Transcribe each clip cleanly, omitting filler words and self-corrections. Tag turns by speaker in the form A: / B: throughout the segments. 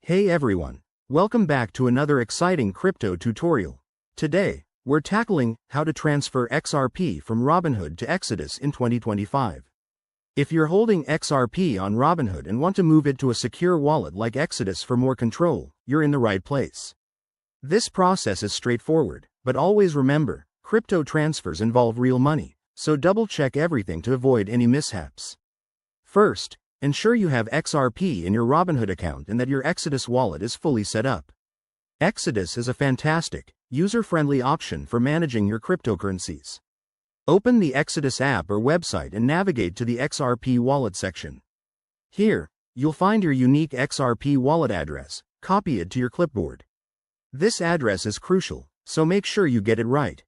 A: Hey everyone, welcome back to another exciting crypto tutorial. Today, we're tackling how to transfer XRP from Robinhood to Exodus in 2025. If you're holding XRP on Robinhood and want to move it to a secure wallet like Exodus for more control, you're in the right place. This process is straightforward, but always remember, crypto transfers involve real money, so double-check everything to avoid any mishaps. First, ensure you have XRP in your Robinhood account and that your Exodus wallet is fully set up. Exodus is a fantastic, user-friendly option for managing your cryptocurrencies. Open the Exodus app or website and navigate to the XRP wallet section. Here, you'll find your unique XRP wallet address. Copy it to your clipboard. This address is crucial, so make sure you get it right.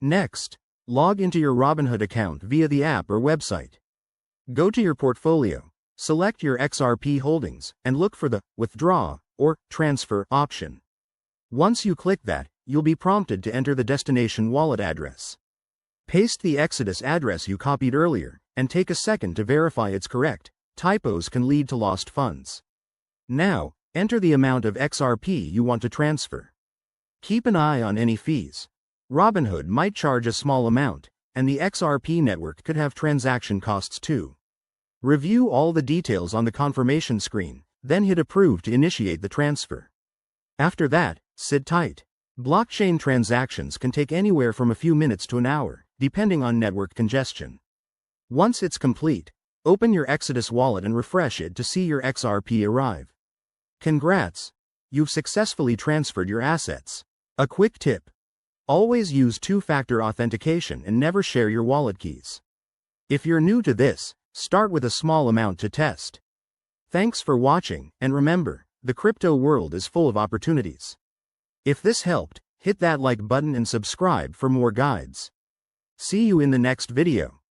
A: Next, log into your Robinhood account via the app or website. Go to your portfolio, select your XRP holdings, and look for the Withdraw or Transfer option. Once you click that, you'll be prompted to enter the destination wallet address. Paste the Exodus address you copied earlier, and take a second to verify it's correct. Typos can lead to lost funds. Now, enter the amount of XRP you want to transfer. Keep an eye on any fees. Robinhood might charge a small amount, and the XRP network could have transaction costs too. Review all the details on the confirmation screen, then hit Approve to initiate the transfer. After that, sit tight. Blockchain transactions can take anywhere from a few minutes to an hour, depending on network congestion. Once it's complete, open your Exodus wallet and refresh it to see your XRP arrive. Congrats! You've successfully transferred your assets. A quick tip: always use two-factor authentication and never share your wallet keys. If you're new to this, start with a small amount to test. Thanks for watching, and remember, the crypto world is full of opportunities. If this helped, hit that like button and subscribe for more guides. See you in the next video.